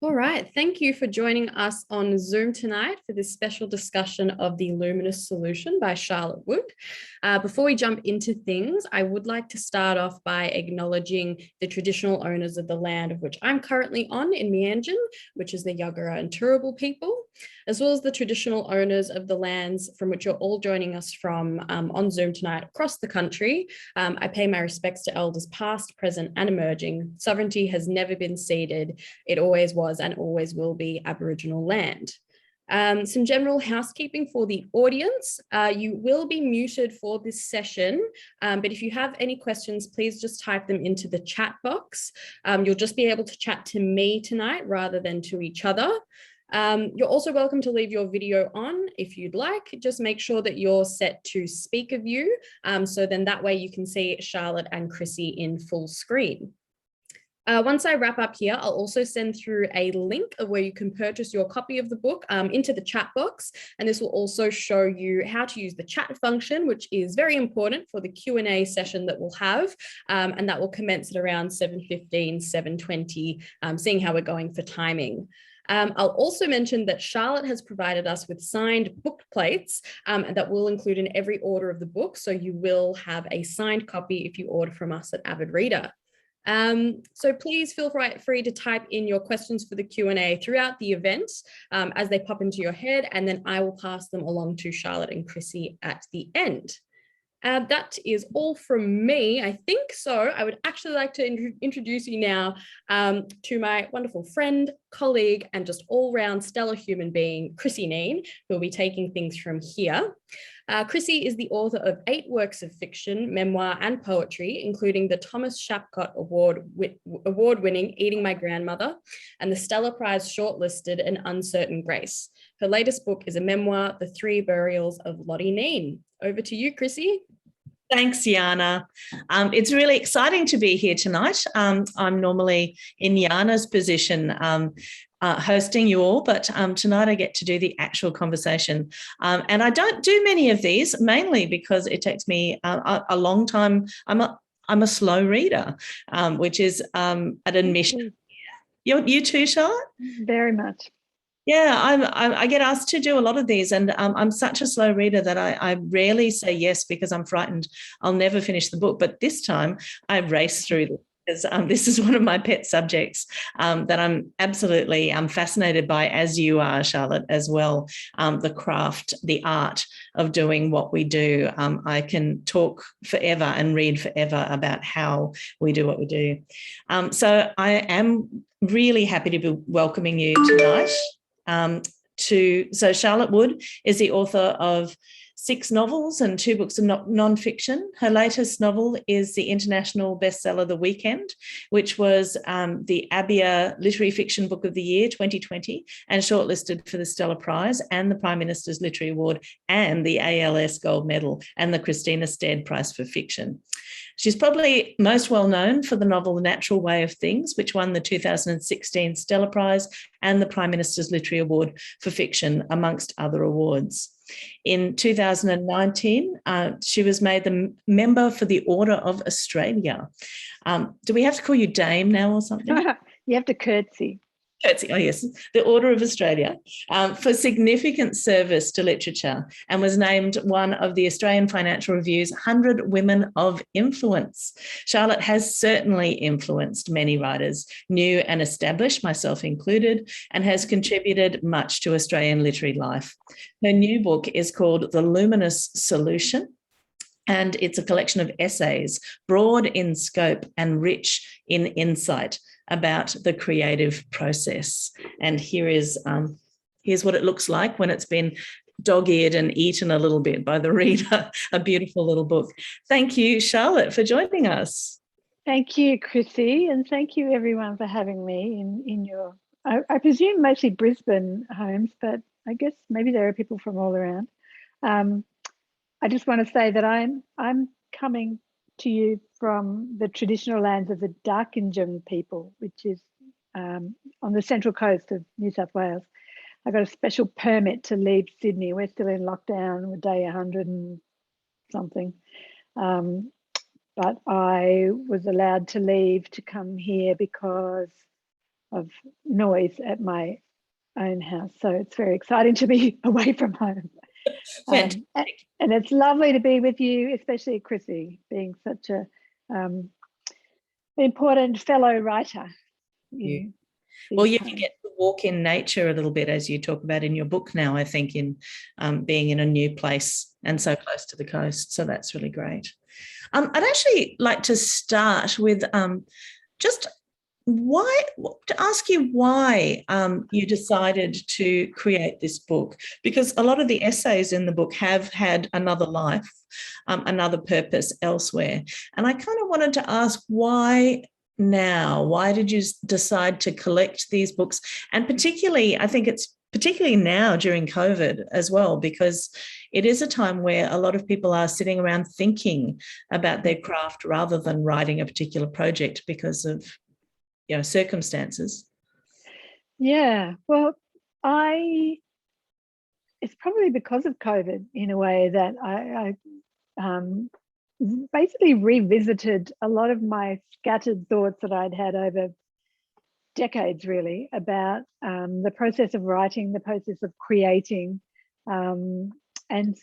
All right, thank you for joining us on Zoom tonight for this special discussion of the Luminous Solution by Charlotte Wood. Before we jump into things, I would like to start off by acknowledging the traditional owners of the land of which I'm currently on in Meanjin, which is the Yagara and Turrbal people, as well as the traditional owners of the lands from which you're all joining us from on Zoom tonight across the country. I pay my respects to elders past, present, and emerging. Sovereignty has never been ceded. It always was and always will be Aboriginal land. Some general housekeeping for the audience. You will be muted for this session, but if you have any questions, please just type them into the chat box. You'll just be able to chat to me tonight rather than to each other. You're also welcome to leave your video on if you'd like. Just make sure that you're set to speaker view, so then that way you can see Charlotte and Krissy in full screen. Once I wrap up here, I'll also send through a link of where you can purchase your copy of the book into the chat box. And this will also show you how to use the chat function, which is very important for the Q&A session that we'll have. And that will commence at around 7:15, 7:20, seeing how we're going for timing. I'll also mention that Charlotte has provided us with signed book plates that will include in every order of the book. So you will have a signed copy if you order from us at Avid Reader. So please feel free to type in your questions for the Q&A throughout the event as they pop into your head, and then I will pass them along to Charlotte and Krissy at the end. That is all from me, I think. So I would actually like to introduce you now to my wonderful friend, colleague, and just all-round stellar human being, Krissy Kneen, who will be taking things from here. Krissy is the author of 8 works of fiction, memoir, and poetry, including the Thomas Shapcott award-winning Eating My Grandmother and the Stella Prize shortlisted An Uncertain Grace. Her latest book is a memoir, The 3 Burials of Lottie Kneen. Over to you, Krissy. Thanks, Yana. It's really exciting to be here tonight. I'm normally in Yana's position hosting you all, but tonight I get to do the actual conversation. And I don't do many of these, mainly because it takes me a long time. I'm a slow reader, which is an admission. You too, Charlotte? Very much. Yeah, I get asked to do a lot of these, and I'm such a slow reader that I rarely say yes because I'm frightened I'll never finish the book. But this time I race through them because this is one of my pet subjects that I'm absolutely fascinated by, as you are, Charlotte, as well. The craft, the art of doing what we do. I can talk forever and read forever about how we do what we do. So I am really happy to be welcoming you tonight. So Charlotte Wood is the author of 6 novels and 2 books of non-fiction. Her latest novel is the international bestseller, The Weekend, which was the ABIA Literary Fiction Book of the Year 2020 and shortlisted for the Stella Prize and the Prime Minister's Literary Award and the ALS Gold Medal and the Christina Stead Prize for Fiction. She's probably most well known for the novel The Natural Way of Things, which won the 2016 Stella Prize and the Prime Minister's Literary Award for Fiction, amongst other awards. In 2019, she was made the member for the Order of Australia. Do we have to call you Dame now or something? You have to curtsy. Oh yes, the Order of Australia, for significant service to literature, and was named one of the Australian Financial Review's 100 Women of Influence. Charlotte has certainly influenced many writers, new and established, myself included, and has contributed much to Australian literary life. Her new book is called The Luminous Solution, and it's a collection of essays, broad in scope and rich in insight about the creative process. And here's what it looks like when it's been dog-eared and eaten a little bit by the reader. A beautiful little book. Thank you, Charlotte, for joining us. Thank you, Krissy, and thank you everyone for having me in your, I presume mostly Brisbane homes, but I guess maybe there are people from all around. I just want to say that I'm coming to you from the traditional lands of the Darkinjung people, which is on the central coast of New South Wales. I got a special permit to leave Sydney. We're still in lockdown, we're day 100 and something. But I was allowed to leave to come here because of noise at my own house. So it's very exciting to be away from home. And it's lovely to be with you, especially Krissy, being such a important fellow writer. Well, you can get to walk in nature a little bit, as you talk about in your book now, I think, in being in a new place and so close to the coast. So that's really great. I'd actually like to start with just to ask you why you decided to create this book, because a lot of the essays in the book have had another life, another purpose elsewhere. And I kind of wanted to ask, why now? Why did you decide to collect these books? And particularly, I think it's particularly now during COVID as well, because it is a time where a lot of people are sitting around thinking about their craft rather than writing a particular project because of circumstances. Yeah, well, it's probably because of COVID in a way that I basically revisited a lot of my scattered thoughts that I'd had over decades, really, about the process of writing, the process of creating. And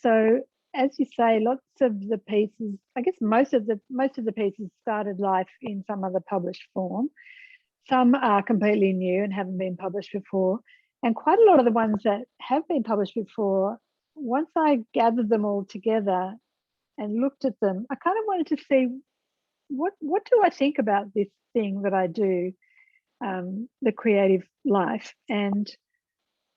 so, as you say, lots of the pieces, I guess most of the pieces started life in some other published form. Some are completely new and haven't been published before. And quite a lot of the ones that have been published before, once I gathered them all together and looked at them, I kind of wanted to see what do I think about this thing that I do, the creative life. And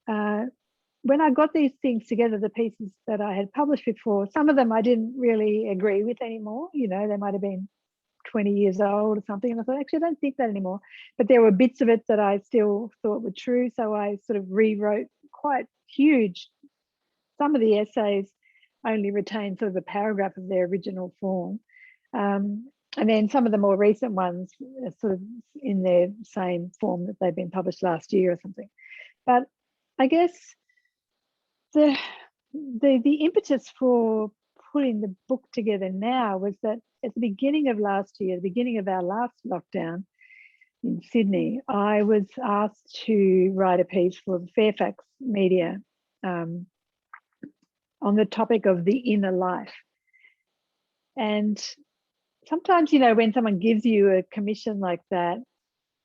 when I got these things together, the pieces that I had published before, some of them I didn't really agree with anymore. They might have been 20 years old or something. And I thought, actually, I don't think that anymore. But there were bits of it that I still thought were true. So I sort of rewrote quite huge. Some of the essays only retain sort of a paragraph of their original form. And then some of the more recent ones are sort of in their same form that they've been published last year or something. But I guess the impetus for putting the book together now was that at the beginning of last year, the beginning of our last lockdown in Sydney, I was asked to write a piece for the Fairfax media on the topic of the inner life. And sometimes, when someone gives you a commission like that,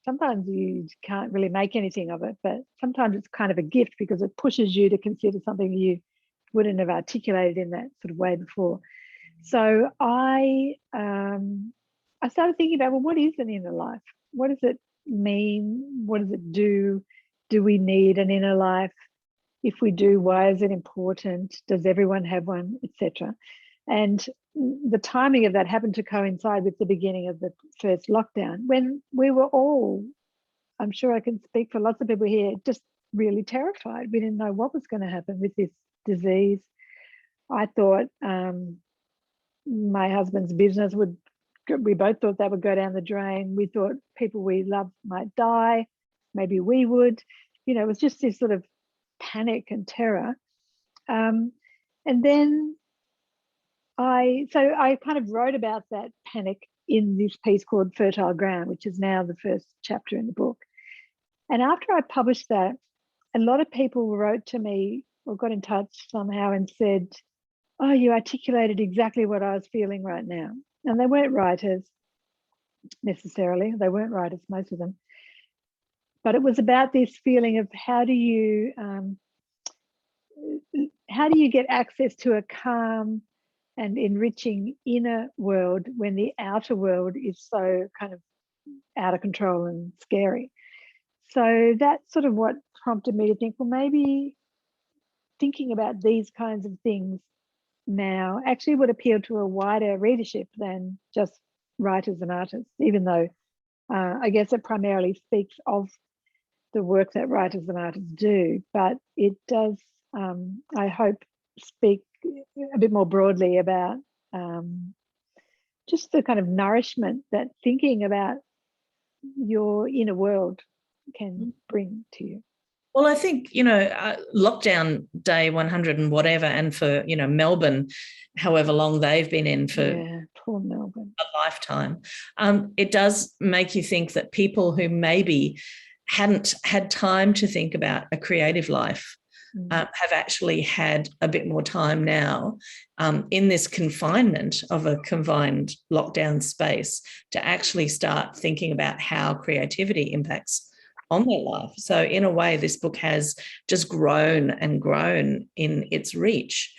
sometimes you can't really make anything of it, but sometimes it's kind of a gift because it pushes you to consider something you wouldn't have articulated in that sort of way before. So I started thinking about, well, what is an inner life? What does it mean? What does it do? Do we need an inner life? If we do, why is it important? Does everyone have one, etc.? And the timing of that happened to coincide with the beginning of the first lockdown, when we were all, I'm sure I can speak for lots of people here, just really terrified. We didn't know what was going to happen with this disease. I thought my husband's business we both thought that would go down the drain. We thought people we loved might die. Maybe we would. It was just this sort of panic and terror. And then I kind of wrote about that panic in this piece called Fertile Ground, which is now the first chapter in the book. And after I published that, a lot of people wrote to me or got in touch somehow and said, oh, you articulated exactly what I was feeling right now. And they weren't writers necessarily. They weren't writers, most of them. But it was about this feeling of how do you get access to a calm and enriching inner world when the outer world is so kind of out of control and scary. So that's sort of what prompted me to think, well, maybe thinking about these kinds of things now actually would appeal to a wider readership than just writers and artists, even though I guess it primarily speaks of the work that writers and artists do, but it does, I hope, speak a bit more broadly about just the kind of nourishment that thinking about your inner world can bring to you. Well, I think, lockdown day 100 and whatever, and for, Melbourne, however long they've been in for poor Melbourne. a lifetime, it does make you think that people who maybe hadn't had time to think about a creative life have actually had a bit more time now in this confinement of a confined lockdown space to actually start thinking about how creativity impacts on their life. So in a way, this book has just grown and grown in its reach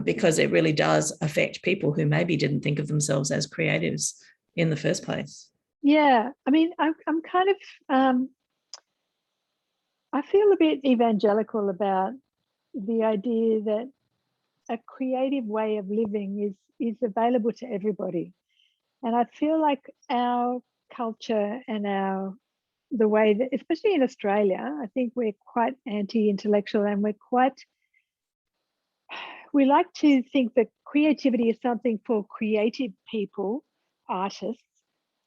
because it really does affect people who maybe didn't think of themselves as creatives in the first place. Yeah, I mean, I'm kind of, I feel a bit evangelical about the idea that a creative way of living is available to everybody. And I feel like our culture and the way that, especially in Australia, I think we're quite anti-intellectual, and we like to think that creativity is something for creative people, artists,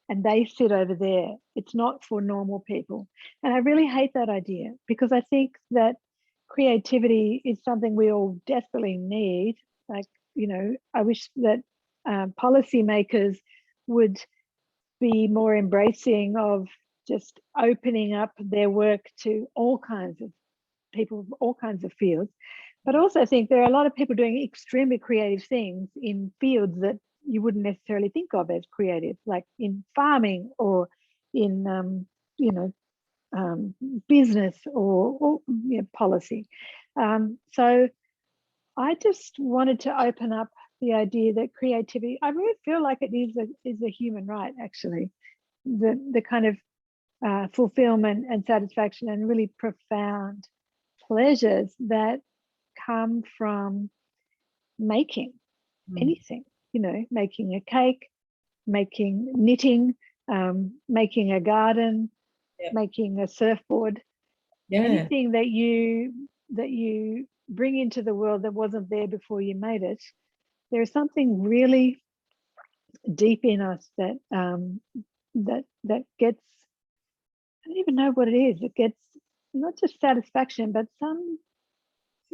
and they sit over there. It's not for normal people. And I really hate that idea, because I think that creativity is something we all desperately need. Like, you know, I wish that policymakers would be more embracing of just opening up their work to all kinds of people, all kinds of fields. But also, I think there are a lot of people doing extremely creative things in fields that you wouldn't necessarily think of as creative, like in farming or in business or you know, policy. So I just wanted to open up the idea that creativity, I really feel like it is a human right, actually. The kind of fulfillment and satisfaction and really profound pleasures that come from making anything, you know, making a cake, making knitting, making a garden, making a surfboard, anything that you bring into the world that wasn't there before you made it. There is something really deep in us that that gets, I don't even know what it is. It gets not just satisfaction, but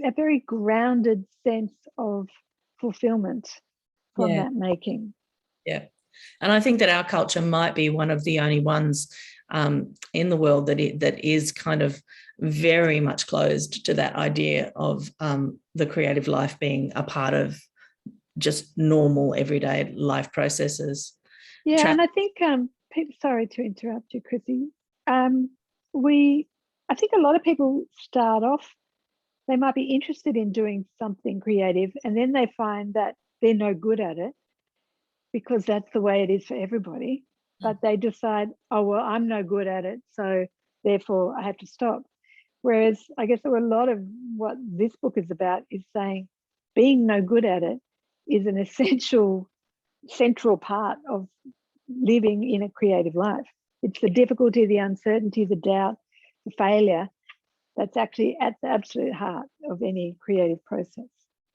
a very grounded sense of fulfillment from that making. Yeah. And I think that our culture might be one of the only ones in the world that is kind of very much closed to that idea of the creative life being a part of just normal everyday life processes. Yeah, and I think, sorry to interrupt you, Krissy. I think a lot of people start off, they might be interested in doing something creative, and then they find that they're no good at it because that's the way it is for everybody. But they decide, oh, well, I'm no good at it, so therefore I have to stop. Whereas I guess a lot of what this book is about is saying being no good at it is an essential, central part of living in a creative life. It's the difficulty, the uncertainty, the doubt, the failure that's actually at the absolute heart of any creative process.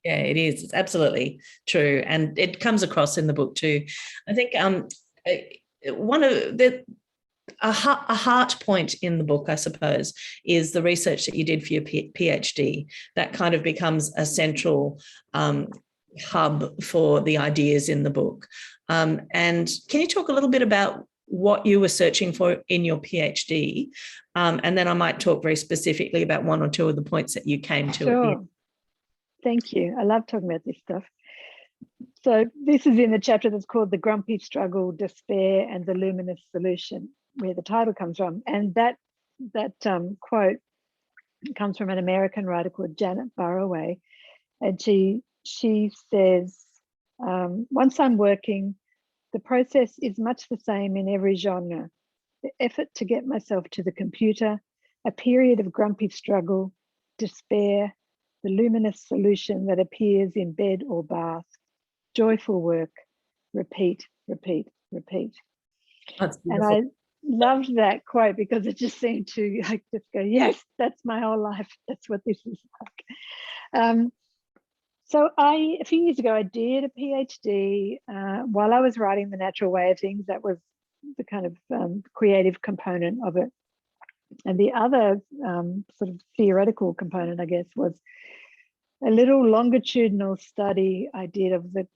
Yeah, it is. It's absolutely true. And it comes across in the book too. I think one of a heart point in the book, I suppose, is the research that you did for your PhD. That kind of becomes a central hub for the ideas in the book. And can you talk a little bit about what you were searching for in your PhD? And then I might talk very specifically about one or two of the points that you came to. Sure. Thank you. I love talking about this stuff. So this is in the chapter that's called The Grumpy Struggle, Despair, and the Luminous Solution, where the title comes from. And that quote comes from an American writer called Janet Burroway. And she says, once I'm working, the process is much the same in every genre. The effort to get myself to the computer, a period of grumpy struggle, despair, the luminous solution that appears in bed or bath, joyful work, repeat, repeat, repeat. That's beautiful. And I loved that quote because it just seemed to like just go, yes, that's my whole life. That's what this is like. So a few years ago, I did a PhD while I was writing The Natural Way of Things. That was the kind of creative component of it. And the other sort of theoretical component, I guess, was a little longitudinal study I did of the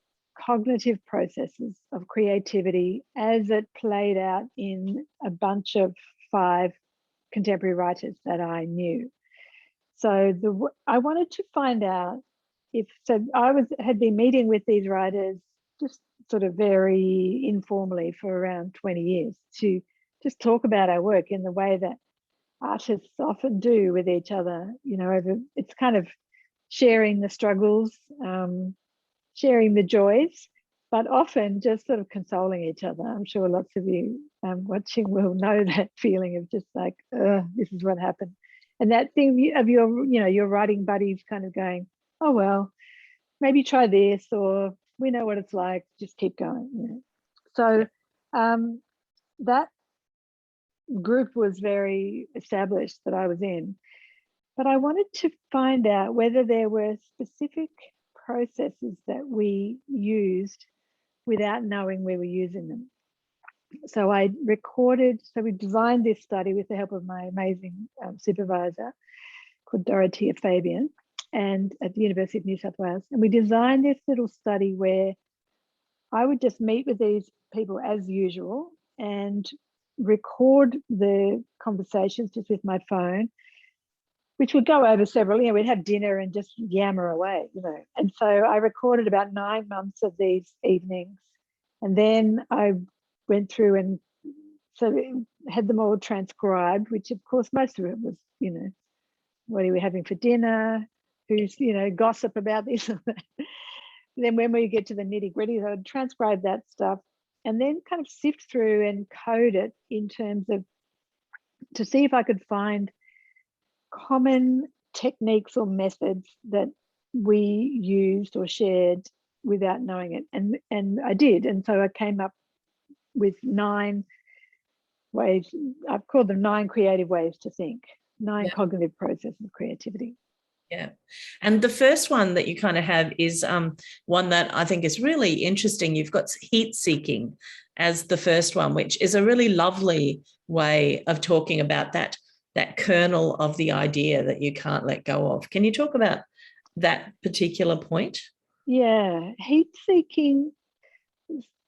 cognitive processes of creativity as it played out in a bunch of 5 contemporary writers that I knew. So I wanted to find out had been meeting with these writers just sort of very informally for around 20 years to just talk about our work in the way that artists often do with each other. It's kind of sharing the struggles, sharing the joys, but often just sort of consoling each other. I'm sure lots of you watching will know that feeling of just like, this is what happened. And that thing of your writing buddies kind of going, oh, well, maybe try this, or we know what it's like, just keep going. So that group was very established that I was in. But I wanted to find out whether there were specific processes that we used without knowing we were using them. So we designed this study with the help of my amazing supervisor called Dorothea Fabian, and at the University of New South Wales. And we designed this little study where I would just meet with these people as usual and record the conversations just with my phone, which would go over several, we'd have dinner and just yammer away, And so I recorded about 9 months of these evenings. And then I went through and had them all transcribed, which of course most of it was, what are we having for dinner? Who's, gossip about this or that. Then when we get to the nitty gritty, I would transcribe that stuff and then kind of sift through and code it in terms of, to see if I could find common techniques or methods that we used or shared without knowing it. And I did. And so I came up with 9 ways. I've called them 9 creative ways to think, 9 cognitive processes of creativity. Yeah. And the first one that you kind of have is one that I think is really interesting. You've got heat seeking as the first one, which is a really lovely way of talking about that kernel of the idea that you can't let go of. Can you talk about that particular point? Yeah, heat seeking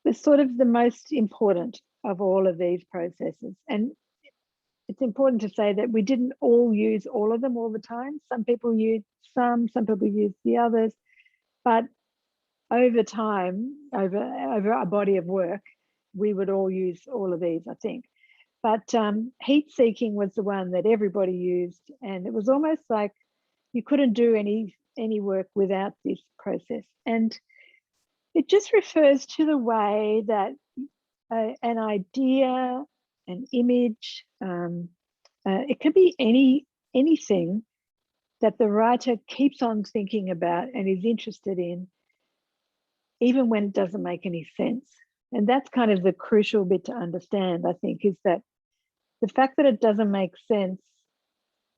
is sort of the most important of all of these processes. And it's important to say that we didn't all use all of them all the time. Some people used some people used the others. But over time, over a body of work, we would all use all of these, I think. But heat seeking was the one that everybody used. And it was almost like you couldn't do any work without this process. And it just refers to the way that an idea, an image, it could be anything that the writer keeps on thinking about and is interested in, even when it doesn't make any sense. And that's kind of the crucial bit to understand, I think, is that the fact that it doesn't make sense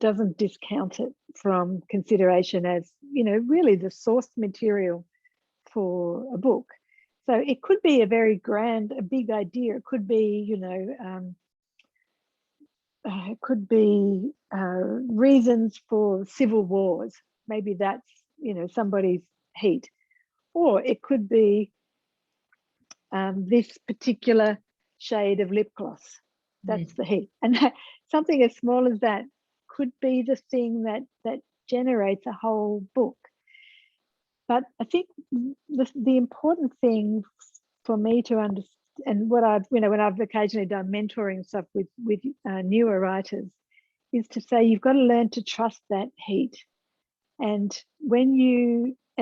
doesn't discount it from consideration as, really the source material for a book. So it could be a big idea. It could be, it could be reasons for civil wars. Maybe that's, somebody's heat. Or it could be this particular shade of lip gloss. That's the heat. And something as small as that could be the thing that generates a whole book. But I think the important thing for me to understand, and what I've, when I've occasionally done mentoring stuff with newer writers, is to say you've got to learn to trust that heat. And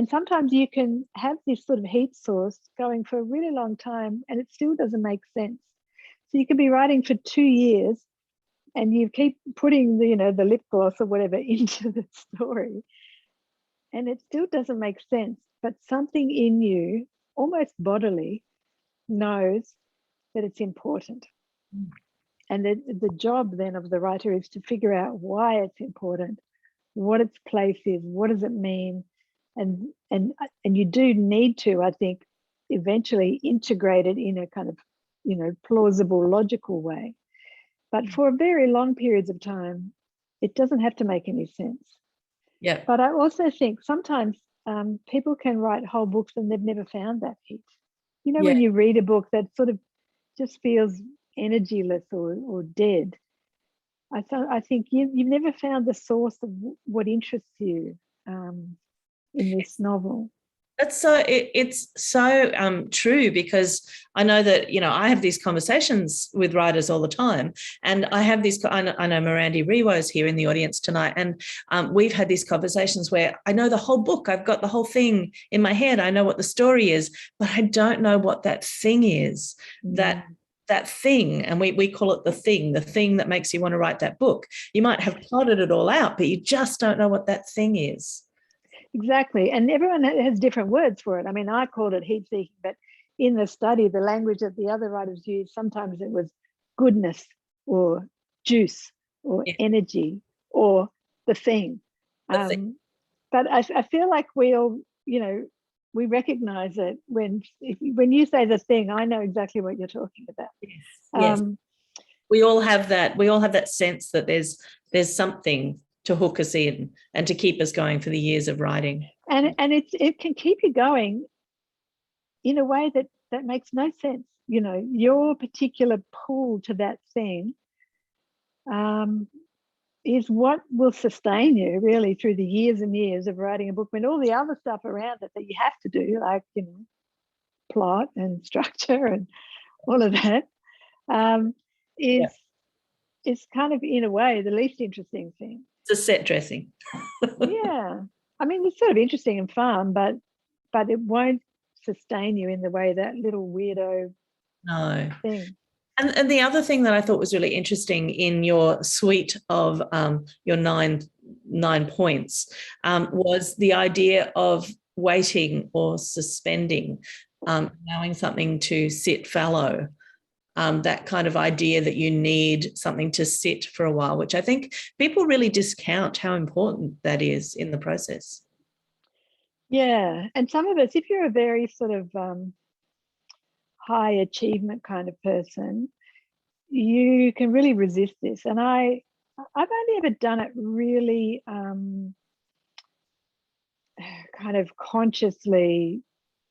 sometimes you can have this sort of heat source going for a really long time and it still doesn't make sense. So you could be writing for 2 years and you keep putting the lip gloss or whatever into the story, and it still doesn't make sense. But something in you, almost bodily, knows that it's important. And the job then of the writer is to figure out why it's important, what its place is, what does it mean, and you do need to, I think, eventually integrate it in a kind of plausible, logical way. But for very long periods of time, it doesn't have to make any sense. Yeah. But I also think sometimes people can write whole books and they've never found that heat. When you read a book that sort of just feels energyless or dead, I think you've never found the source of what interests you in this novel. That's so it's so true, because I know that, you know, I have these conversations with writers all the time, and I have these. I know Mirandi Rewo's here in the audience tonight, and we've had these conversations where I know the whole book. I've got the whole thing in my head. I know what the story is, but I don't know what that thing is. That thing, and we call it the thing that makes you want to write that book. You might have plotted it all out, but you just don't know what that thing is. Exactly. And everyone has different words for it. I mean, I called it heat seeking, but in the study, the language that the other writers used, sometimes it was goodness or juice or energy or the thing. But I feel like we all, you know, we recognize it when you say the thing, I know exactly what you're talking about. Yes. We all have that. We all have that sense that there's something to hook us in and to keep us going for the years of writing. And it can keep you going in a way that makes no sense. You know, your particular pull to that thing is what will sustain you really through the years and years of writing a book, when all the other stuff around it that you have to do, like, you know, plot and structure and all of that, is kind of, in a way, the least interesting thing. It's a set dressing. Yeah. I mean, it's sort of interesting and fun, but it won't sustain you in the way that little weirdo thing. And the other thing that I thought was really interesting in your suite of your nine points was the idea of waiting or suspending, allowing something to sit fallow. That kind of idea that you need something to sit for a while, which I think people really discount how important that is in the process. Yeah. And some of us, if you're a very sort of high achievement kind of person, you can really resist this. And I've only ever done it really kind of consciously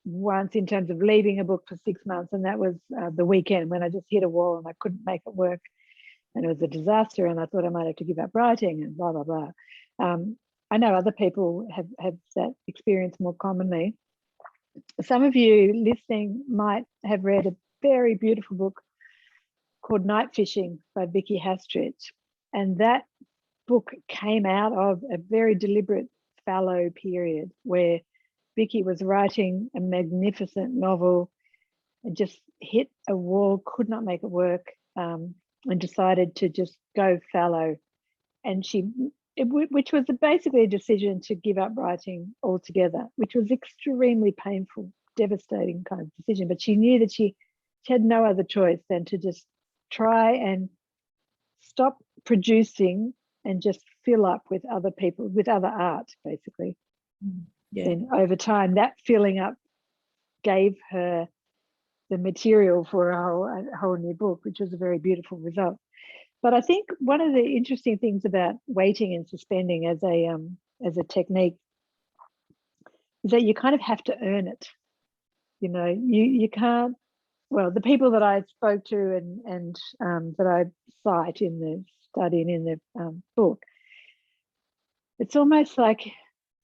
once, in terms of leaving a book for 6 months, and that was the weekend when I just hit a wall and I couldn't make it work, and it was a disaster, and I thought I might have to give up writing and blah blah blah. I know other people have that experience more commonly. Some of you listening might have read a very beautiful book called Night Fishing by Vicky, and that book came out of a very deliberate fallow period where Vicky was writing a magnificent novel and just hit a wall, could not make it work, and decided to just go fallow. And which was basically a decision to give up writing altogether, which was extremely painful, devastating kind of decision. But she knew that she had no other choice than to just try and stop producing and just fill up with other people, with other art, basically. Yeah. And over time, that filling up gave her the material for a whole new book, which was a very beautiful result. But I think one of the interesting things about waiting and suspending as a technique is that you kind of have to earn it. You know, you can't. Well, the people that I spoke to and that I cite in the study and in the book, it's almost like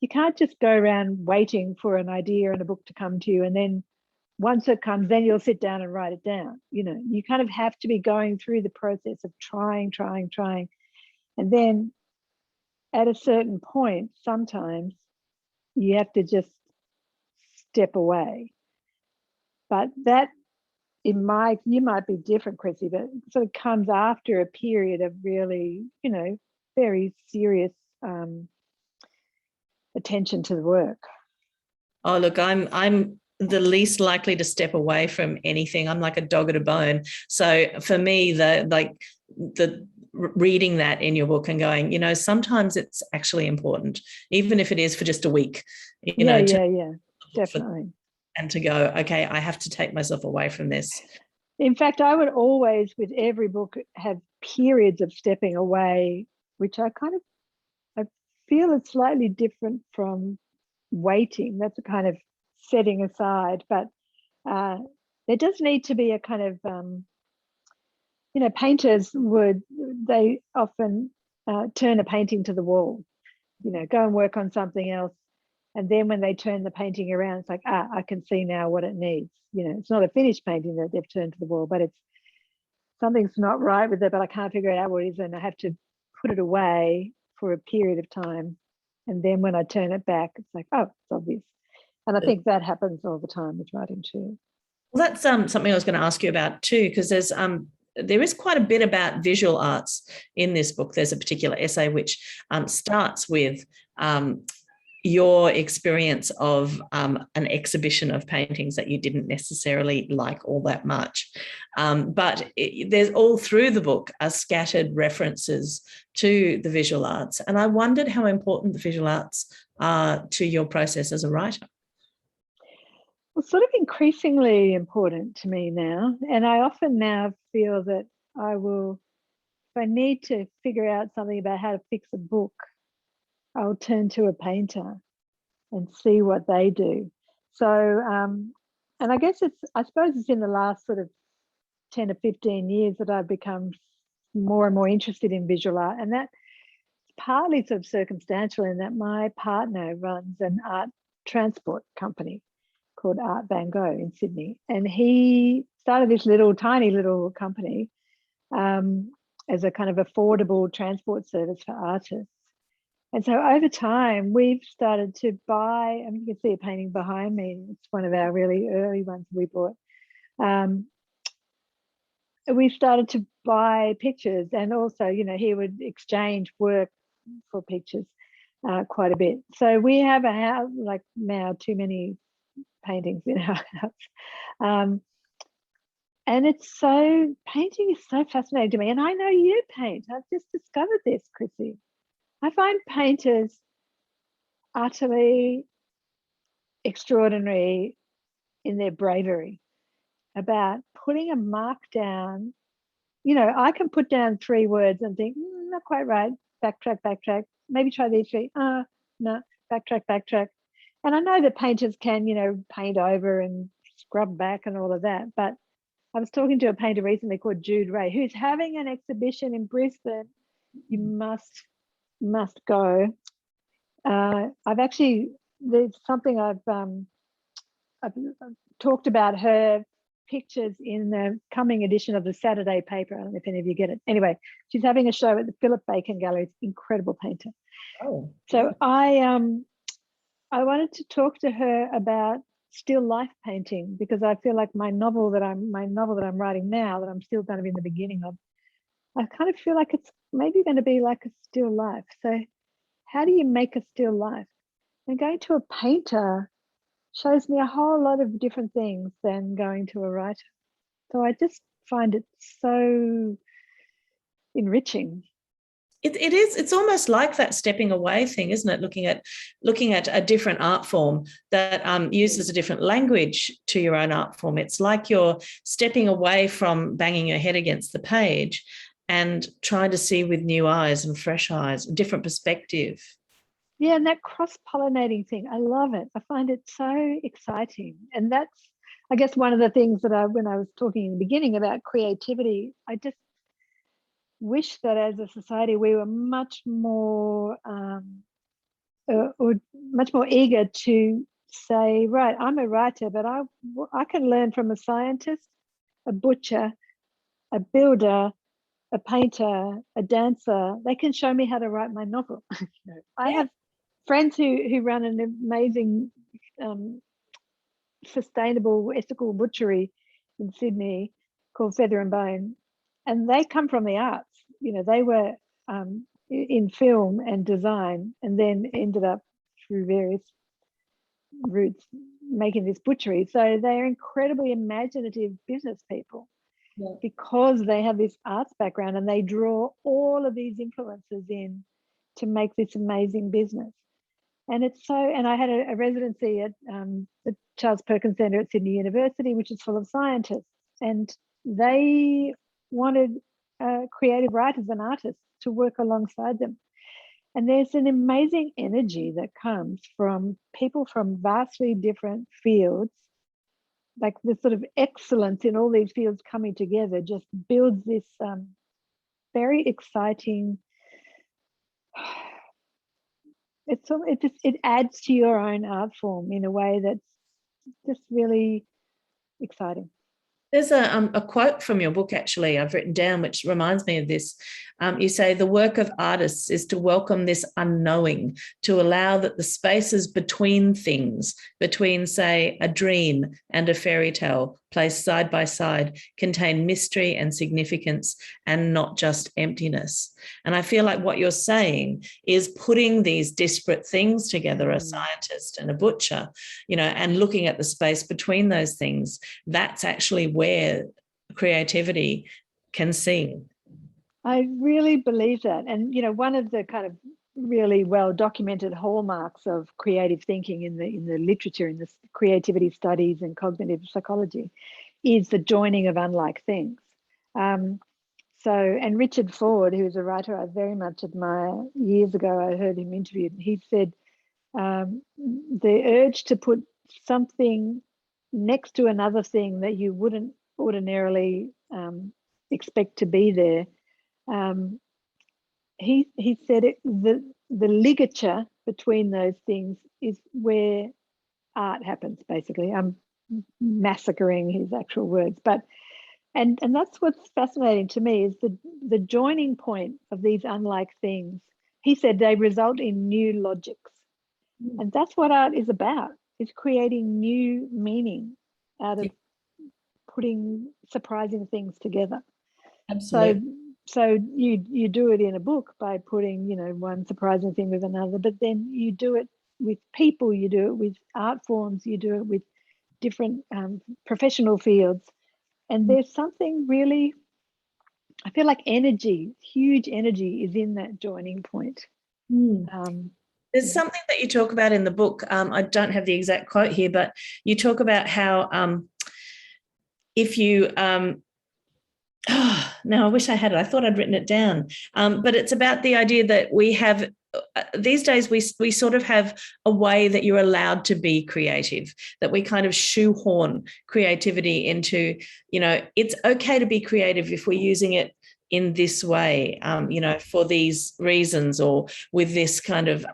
you can't just go around waiting for an idea and a book to come to you, and then once it comes, then you'll sit down and write it down. You know, you kind of have to be going through the process of trying. And then at a certain point, sometimes you have to just step away. But that, you might be different, Krissy, but it sort of comes after a period of really, you know, very serious attention to the work. Oh, look, I'm the least likely to step away from anything. I'm like a dog at a bone. So for me, the reading that in your book and going, you know, sometimes it's actually important, even if it is for just a week. Yeah, definitely. And to go, okay, I have to take myself away from this. In fact, I would always, with every book, have periods of stepping away, which I feel it's slightly different from waiting. That's a kind of setting aside, but there does need to be a kind of painters they often turn a painting to the wall, go and work on something else. And then when they turn the painting around, it's like, I can see now what it needs. It's not a finished painting that they've turned to the wall, but it's something's not right with it, but I can't figure out what it is. And I have to put it away for a period of time. And then when I turn it back, it's like, oh, it's obvious. And I think that happens all the time with writing too. Well, that's something I was going to ask you about too, because there is quite a bit about visual arts in this book. There's a particular essay which starts with your experience of an exhibition of paintings that you didn't necessarily like all that much. But there's all through the book are scattered references to the visual arts. And I wondered how important the visual arts are to your process as a writer. Well, sort of increasingly important to me now. And I often now feel that if I need to figure out something about how to fix a book, I'll turn to a painter and see what they do. So, and I suppose it's in the last sort of 10 or 15 years that I've become more and more interested in visual art. And that's partly sort of circumstantial in that my partner runs an art transport company called Art Van Gogh in Sydney. And he started this tiny little company as a kind of affordable transport service for artists. And so over time, we've started to buy, you can see a painting behind me. It's one of our really early ones we bought. We've started to buy pictures, and also, he would exchange work for pictures quite a bit. So we have a house, like now too many paintings in our house. And painting is so fascinating to me. And I know you paint. I've just discovered this, Krissy. I find painters utterly extraordinary in their bravery about putting a mark down. I can put down 3 words and think, not quite right, backtrack, maybe try these 3, no, backtrack. And I know that painters can, paint over and scrub back and all of that. But I was talking to a painter recently called Jude Ray, who's having an exhibition in Brisbane. You must go. There's something I've talked about her pictures in the coming edition of the Saturday paper. I don't know if any of you get it. Anyway, she's having a show at the Philip Bacon Gallery. It's an incredible painter. Oh. So I wanted to talk to her about still life painting, because I feel like my novel that I'm writing now, that I'm still kind of in the beginning of, I kind of feel like it's maybe going to be like a still life. So how do you make a still life? And going to a painter shows me a whole lot of different things than going to a writer. So I just find it so enriching. It is. It's almost like that stepping away thing, isn't it? Looking at a different art form that uses a different language to your own art form. It's like you're stepping away from banging your head against the page and trying to see with new eyes and fresh eyes, a different perspective. Yeah, and that cross-pollinating thing, I love it. I find it so exciting. And that's, I guess, one of the things that when I was talking in the beginning about creativity, I just wish that as a society we were much more eager to say, right, I'm a writer, but I can learn from a scientist, a butcher, a builder, a painter, a dancer. They can show me how to write my novel. I have friends who run an amazing sustainable ethical butchery in Sydney called Feather and Bone, and they come from the arts. They were in film and design, and then ended up through various routes making this butchery. So they're incredibly imaginative business people, because they have this arts background, and they draw all of these influences in to make this amazing business. And and I had a residency at the Charles Perkins Centre at Sydney University, which is full of scientists, and they wanted creative writers and artists to work alongside them. And there's an amazing energy that comes from people from vastly different fields like this sort of excellence in all these fields coming together just builds this very exciting, it adds to your own art form in a way that's just really exciting. There's a quote from your book, actually, I've written down, which reminds me of this. You say, the work of artists is to welcome this unknowing, to allow that the spaces between things, between, say, a dream and a fairy tale placed side by side, contain mystery and significance and not just emptiness. And I feel like what you're saying is putting these disparate things together, a scientist and a butcher, and looking at the space between those things, that's actually where creativity can sing. I really believe that. And, one of the kind of really well documented hallmarks of creative thinking in the literature, in the creativity studies and cognitive psychology, is the joining of unlike things. And Richard Ford, who is a writer I very much admire, years ago I heard him interviewed, and he said the urge to put something next to another thing that you wouldn't ordinarily expect to be there. He said the ligature between those things is where art happens, basically. I'm massacring his actual words, but and that's what's fascinating to me is the joining point of these unlike things. He said they result in new logics. And that's what art is about, is creating new meaning out of putting surprising things together. Absolutely. So you do it in a book by putting, one surprising thing with another, but then you do it with people, you do it with art forms, you do it with different professional fields. And there's something really, I feel like energy, huge energy is in that joining point. There's something that you talk about in the book. I don't have the exact quote here, but you talk about how if you now I wish I had it. I thought I'd written it down. But it's about the idea that we have these days we sort of have a way that you're allowed to be creative, that we kind of shoehorn creativity into, it's okay to be creative if we're using it in this way, for these reasons, or with this kind of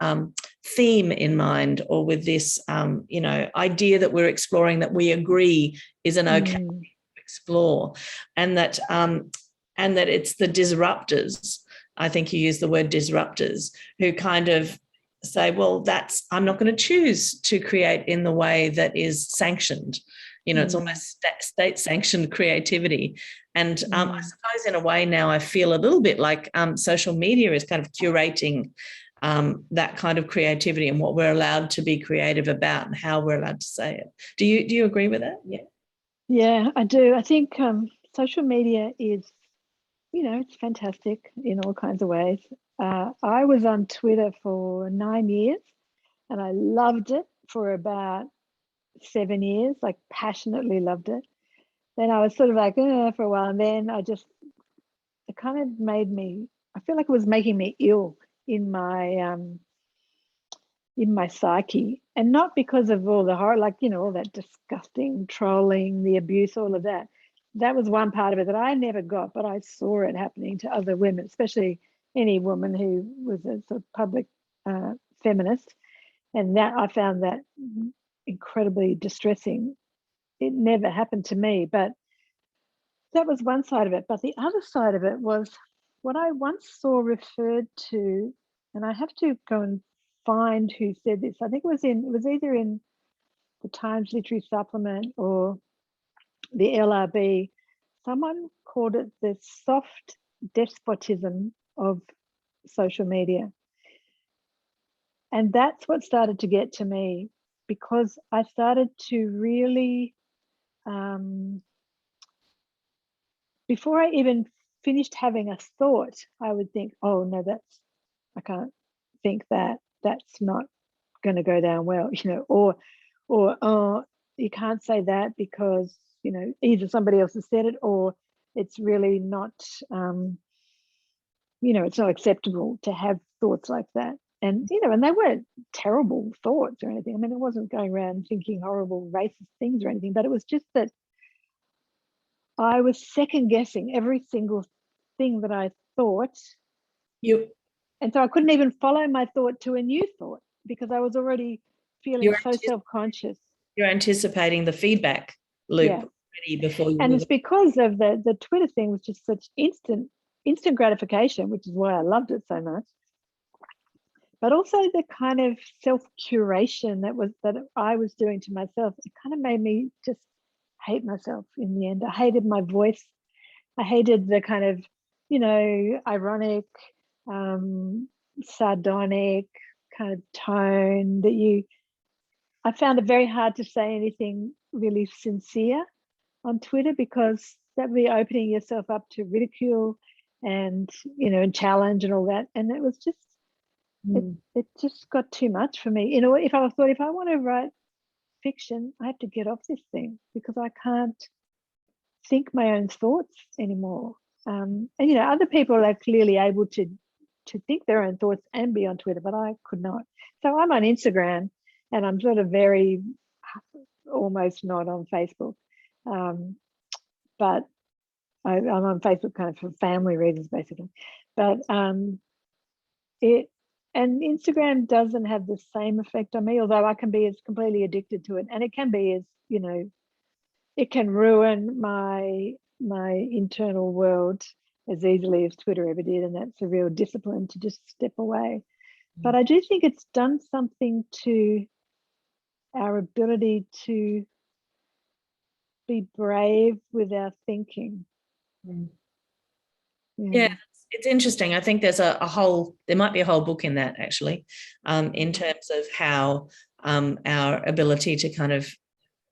theme in mind, or with this, idea that we're exploring that we agree is an okay to explore, and that it's the disruptors. I think you use the word disruptors, who kind of say, well, I'm not going to choose to create in the way that is sanctioned. It's almost state-sanctioned creativity. And I suppose in a way now I feel a little bit like social media is kind of curating that kind of creativity and what we're allowed to be creative about and how we're allowed to say it. Do you agree with that? Yeah. Yeah, I do. I think social media is, it's fantastic in all kinds of ways. I was on Twitter for 9 years and I loved it for about 7 years, like passionately loved it. Then I was sort of like, for a while. And then it kind of made me, I feel like it was making me ill in my psyche. And not because of all the horror, like, all that disgusting trolling, the abuse, all of that. That was one part of it that I never got, but I saw it happening to other women, especially any woman who was a sort of public feminist. And that I found that incredibly distressing. It never happened to me, but that was one side of it. But the other side of it was what I once saw referred to, and I have to go and find who said this. I think it was either in the Times Literary Supplement or the LRB. Someone called it the soft despotism of social media. And that's what started to get to me, because I started to really, before I even finished having a thought, I would think, oh no, I can't think that, that's not going to go down well, or oh, you can't say that because, either somebody else has said it, or it's really not, it's not acceptable to have thoughts like that. and and they weren't terrible thoughts or anything. I mean, I wasn't going around thinking horrible racist things or anything, but it was just that I was second guessing every single thing that I thought. And so I couldn't even follow my thought to a new thought because I was already feeling so self-conscious. You're anticipating the feedback loop already before you. And it's because of the Twitter thing was just such instant gratification, which is why I loved it so much. But also the kind of self-curation that I was doing to myself, it kind of made me just hate myself in the end. I hated my voice. I hated the kind of, ironic, sardonic kind of tone that I found it very hard to say anything really sincere on Twitter because that would be opening yourself up to ridicule and, and challenge and all that. And it was just, it just got too much for me. If I want to write fiction, I have to get off this thing because I can't think my own thoughts anymore. And other people are clearly able to think their own thoughts and be on Twitter, but I could not. So I'm on Instagram and I'm sort of very almost not on Facebook. But I'm on Facebook kind of for family reasons, basically. But Instagram doesn't have the same effect on me, although I can be as completely addicted to it. And it can be as, it can ruin my internal world as easily as Twitter ever did. And that's a real discipline to just step away. But I do think it's done something to our ability to be brave with our thinking. Yeah, it's interesting. I think there's there might be a whole book in that actually, in terms of how our ability to kind of,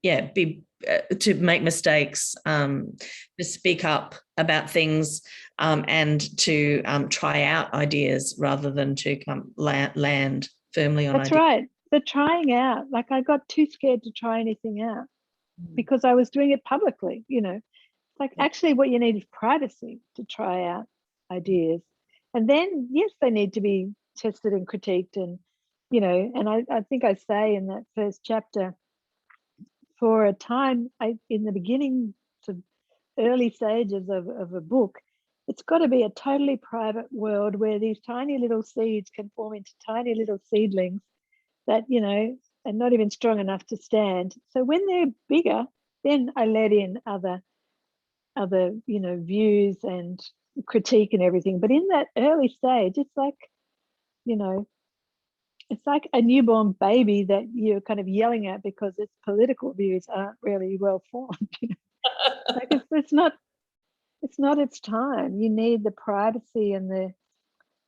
to make mistakes, to speak up about things, and to try out ideas rather than to land firmly on ideas. That's right. The trying out, I got too scared to try anything out because I was doing it publicly, actually what you need is privacy to try out ideas. And then, yes, they need to be tested and critiqued. And, and I think I say in that first chapter, for a time, in the beginning, to early stages of a book, it's got to be a totally private world where these tiny little seeds can form into tiny little seedlings that, are not even strong enough to stand. So when they're bigger, then I let in other views and critique and everything. But in that early stage, it's like, it's like a newborn baby that you're kind of yelling at because its political views aren't really well formed. It's not its time. You need the privacy and the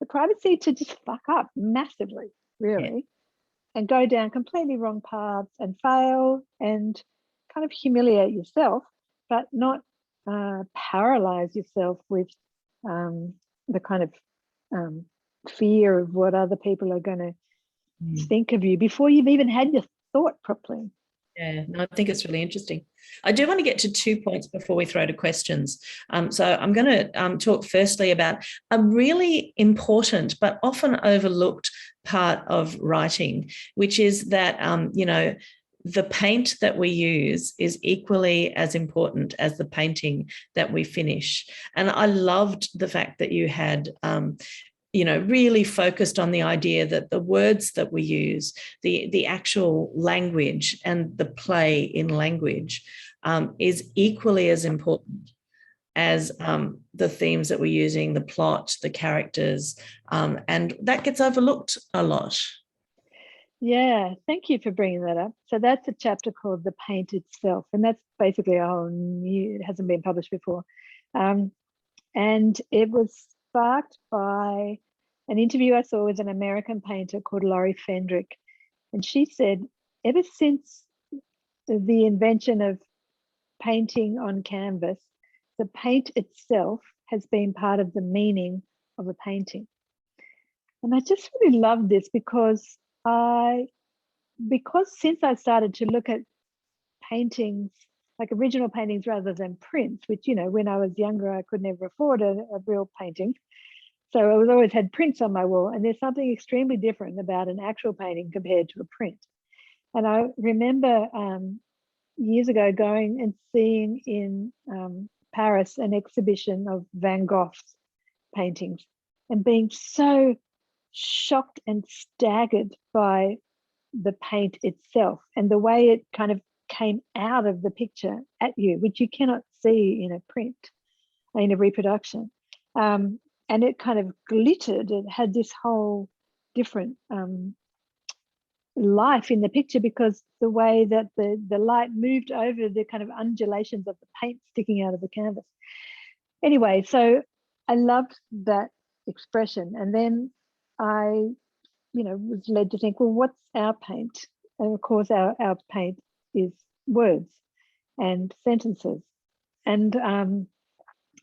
privacy to just fuck up massively, really, and go down completely wrong paths and fail and kind of humiliate yourself, but not paralyze yourself with the kind of fear of what other people are going to think of you before you've even had your thought properly. Yeah, no, I think it's really interesting. I do want to get to 2 points before we throw to questions. So I'm going to talk firstly about a really important but often overlooked part of writing, which is that, the paint that we use is equally as important as the painting that we finish. And I loved the fact that you had really focused on the idea that the words that we use, the actual language and the play in language is equally as important as the themes that we're using, the plot, the characters, and that gets overlooked a lot. Yeah, thank you for bringing that up. So that's a chapter called The Paint Itself, and that's basically a whole new, it hasn't been published before. And it was sparked by an interview I saw with an American painter called Laurie Fendrick. And she said, ever since the invention of painting on canvas, the paint itself has been part of the meaning of a painting. And I just really love this because since I started to look at paintings, like original paintings rather than prints, which, when I was younger, I could never afford a real painting. So I was always had prints on my wall, and there's something extremely different about an actual painting compared to a print. And I remember years ago going and seeing in Paris an exhibition of Van Gogh's paintings and being so shocked and staggered by the paint itself and the way it kind of came out of the picture at you, which you cannot see in a print, in a reproduction. And it kind of glittered. It had this whole different life in the picture because the way that the light moved over the kind of undulations of the paint sticking out of the canvas. Anyway, so I loved that expression. And then I, was led to think, well, what's our paint? And of course, our paint is words and sentences. And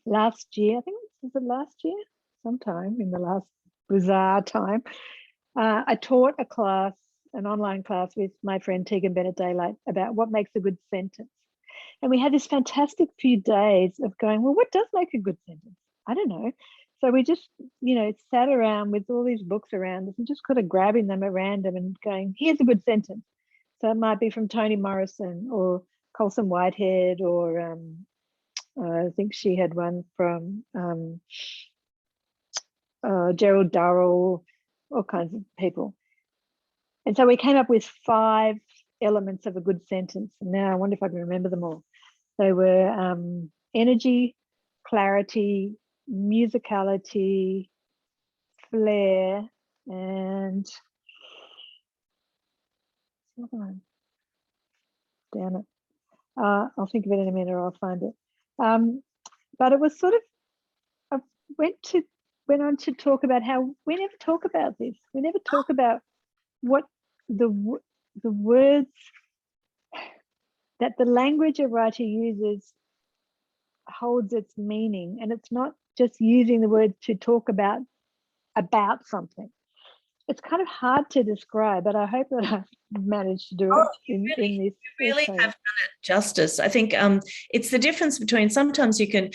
last year, I think was it last year? Sometime in the last bizarre time, I taught a class, an online class with my friend Tegan Bennett Daylight about what makes a good sentence. And we had this fantastic few days of going, well, what does make a good sentence? I don't know. So we just, sat around with all these books around us and just kind of grabbing them at random and going, here's a good sentence. So it might be from Toni Morrison or Colson Whitehead, or I think she had one from Gerald Durrell, all kinds of people. And so we came up with 5 elements of a good sentence. And now I wonder if I can remember them all. They were energy, clarity, musicality, flair, and damn it. I'll think of it in a minute or I'll find it. But it was sort of, I went on to talk about how we never talk about this. We never talk about what the words that the language a writer uses holds its meaning, and it's not just using the words to talk about something. It's kind of hard to describe, but I hope that I've managed to do it in this. You really have done it justice. I think it's the difference between sometimes you can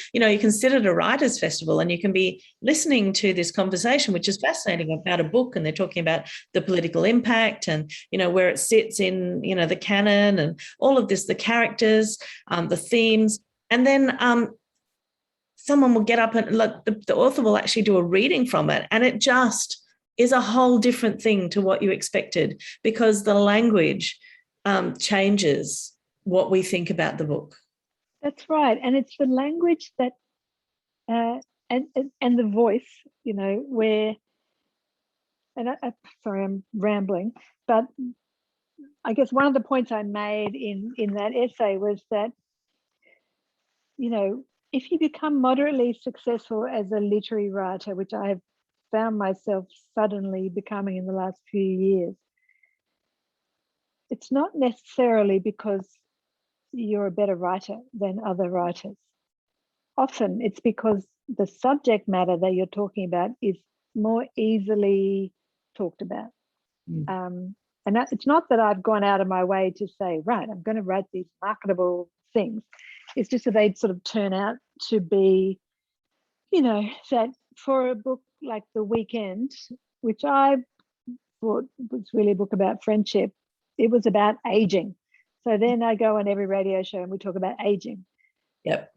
sit at a writers' festival and you can be listening to this conversation, which is fascinating, about a book, and they're talking about the political impact and, where it sits in, the canon and all of this, the characters, the themes. And then someone will get up and the author will actually do a reading from it, and it just is a whole different thing to what you expected, because the language changes what we think about the book. That's right. And it's the language that, and the voice, where, and sorry, I'm rambling, but I guess one of the points I made in that essay was that, if you become moderately successful as a literary writer, which I have found myself suddenly becoming in the last few years, it's not necessarily because you're a better writer than other writers. Often it's because the subject matter that you're talking about is more easily talked about. And it's not that I've gone out of my way to say, right, I'm going to write these marketable things. It's just that they sort of turn out to be, that for a book like The Weekend, which I thought was really a book about friendship, it was about aging. So then I go on every radio show and we talk about aging. Yep.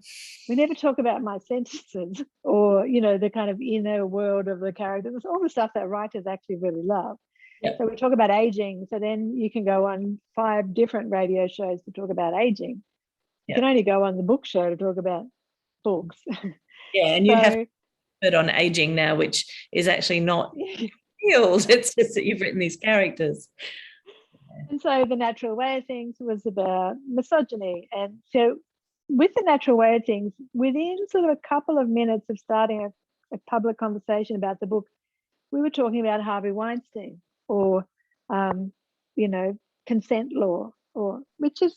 We never talk about my sentences or, the kind of inner world of the characters, all the stuff that writers actually really love. Yep. So we talk about aging. So then you can go on 5 different radio shows to talk about aging. You can only go on the book show to talk about books. Yeah, and you have it on aging now, which is actually not field. It's just that you've written these characters. And so The Natural Way of Things was about misogyny. And so with The Natural Way of Things, within sort of a couple of minutes of starting a public conversation about the book, we were talking about Harvey Weinstein or, consent law, or which is,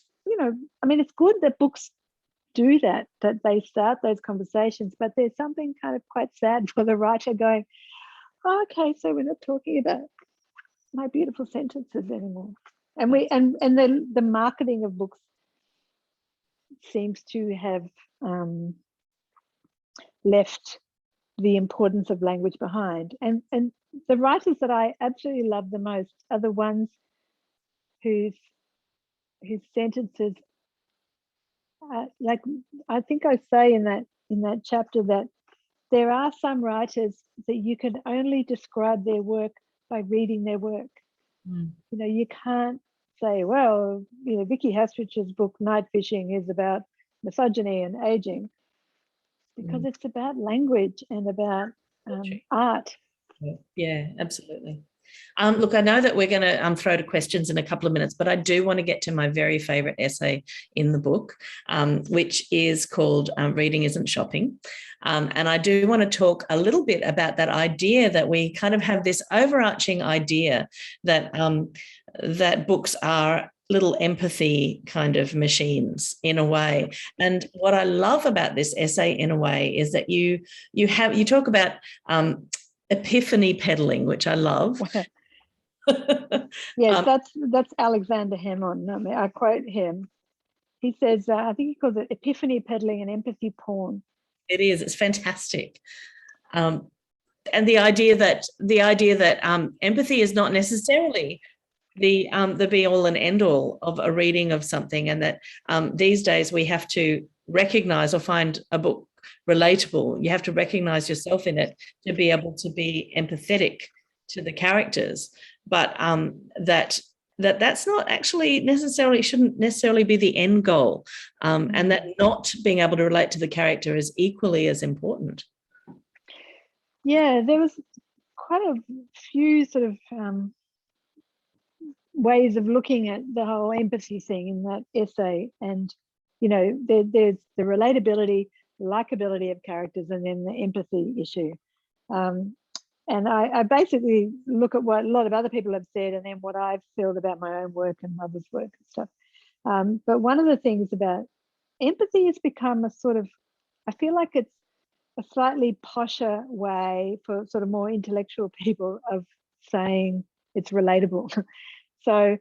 it's good that books do that they start those conversations, but there's something kind of quite sad for the writer going, oh, okay, so we're not talking about my beautiful sentences anymore. And the marketing of books seems to have left the importance of language behind. And the writers that I absolutely love the most are the ones whose sentences, like I think I say in that chapter that there are some writers that you can only describe their work by reading their work. You know, you can't say, well, you know, Vicky Hasrich's book Night Fishing is about misogyny and aging, because it's about language and about art. Yeah, absolutely. Look, I know that we're going to throw to questions in a couple of minutes, but I do want to get to my very favourite essay in the book, which is called Reading Isn't Shopping. And I do want to talk a little bit about that idea that we kind of have this overarching idea that that books are little empathy kind of machines in a way. And what I love about this essay in a way is that you talk about epiphany peddling, which I love. Yes, that's Alexander Hammond. I mean, I quote him. He says, I think he calls it epiphany peddling and empathy porn. It is. It's fantastic. And the idea that empathy is not necessarily the be all and end all of a reading of something, and that these days we have to recognize or find a book relatable. You have to recognize yourself in it to be able to be empathetic to the characters, but that's not actually shouldn't necessarily be the end goal, and that not being able to relate to the character is equally as important. Yeah, there was quite a few sort of ways of looking at the whole empathy thing in that essay, and you know, there's the relatability, likability of characters, and then the empathy issue. And I basically look at what a lot of other people have said and then what I've felt about my own work and others' work and stuff. But one of the things about empathy has become a sort of, I feel like it's a slightly posher way for sort of more intellectual people of saying it's relatable. So,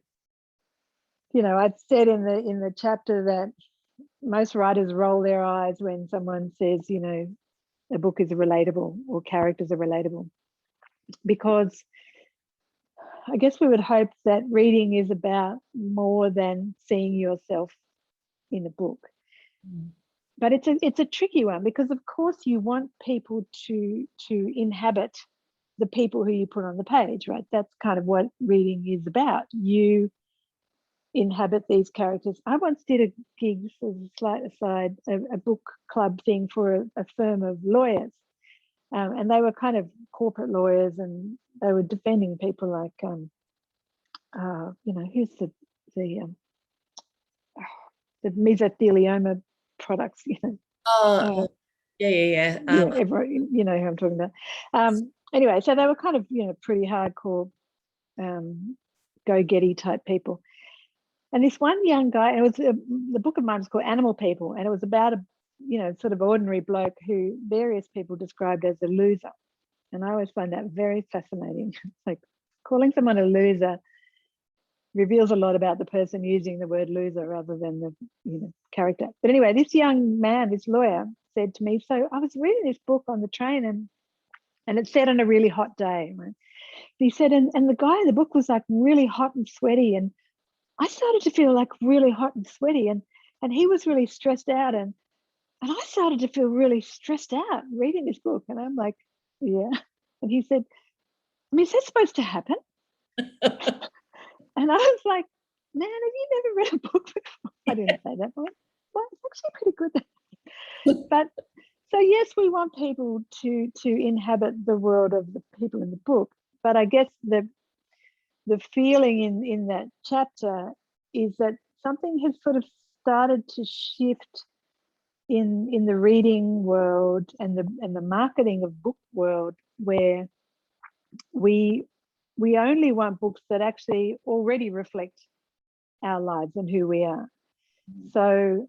you know, I've said in the chapter that most writers roll their eyes when someone says, you know, a book is relatable or characters are relatable, because I guess we would hope that reading is about more than seeing yourself in a book. But it's a tricky one, because of course you want people to inhabit the people who you put on the page, right? That's kind of what reading is about. You inhabit these characters. I once did a gig, as a slight aside, a book club thing for a firm of lawyers. And they were kind of corporate lawyers, and they were defending people like, you know, who's the mesothelioma products, you know. Yeah. Everyone, you know who I'm talking about. Anyway, so they were kind of, you know, pretty hardcore, go-getty type people. And this one young guy, and it was the book of mine was called Animal People, and it was about a, you know, sort of ordinary bloke who various people described as a loser. And I always find that very fascinating. Like, calling someone a loser reveals a lot about the person using the word loser rather than the, you know, character. But anyway, this young man, this lawyer, said to me, so I was reading this book on the train, and it said on a really hot day. Right? He said, and the guy in the book was like really hot and sweaty, and I started to feel like really hot and sweaty, and he was really stressed out, and I started to feel really stressed out reading this book. And I'm like, yeah. And he said, I mean, is that supposed to happen? And I was like, man, have you never read a book before? I didn't say that, but well, it's actually pretty good. But so yes, we want people to inhabit the world of the people in the book. But I guess the feeling in that chapter is that something has sort of started to shift in the reading world and the marketing of book world, where we only want books that actually already reflect our lives and who we are. So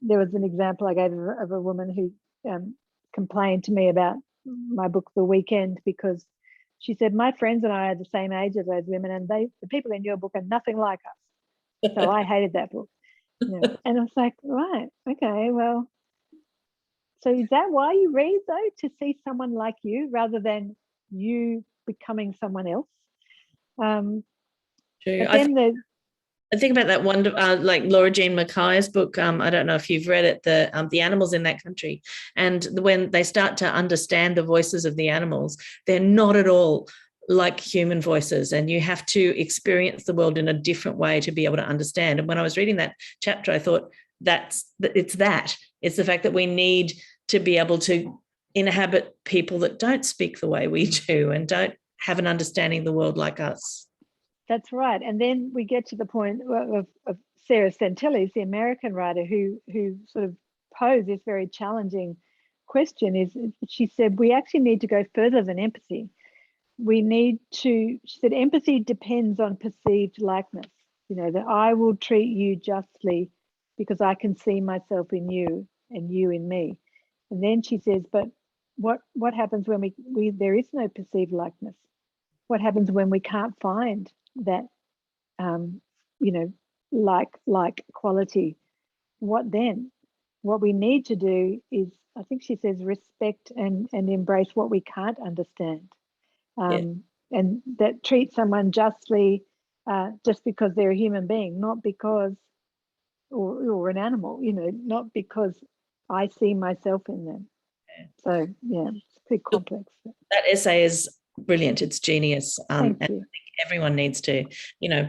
there was an example I gave of a woman who complained to me about my book The Weekend, because she said, my friends and I are the same age as those women, and the people in your book are nothing like us. So I hated that book. You know? And I was like, right, okay, well, So is that why you read, though, to see someone like you rather than you becoming someone else? True. But then I think about that one, like Laura Jean Mackay's book. I don't know if you've read it, the animals in that country. And when they start to understand the voices of the animals, they're not at all like human voices. And you have to experience the world in a different way to be able to understand. And when I was reading that chapter, I thought it's the fact that we need to be able to inhabit people that don't speak the way we do and don't have an understanding of the world like us. That's right. And then we get to the point of Sarah Santellis, the American writer, who sort of posed this very challenging question. She said, we actually need to go further than empathy. She said, empathy depends on perceived likeness. That I will treat you justly because I can see myself in you and you in me. And then she says, but what happens when there is no perceived likeness? What happens when we can't find that like quality? What then? What we need to do is, I think she says, respect and embrace what we can't understand, and that treat someone justly just because they're a human being, not because or an animal, not because I see myself in them. So it's pretty complex. That essay is brilliant. It's genius. Thank and you. I think everyone needs to,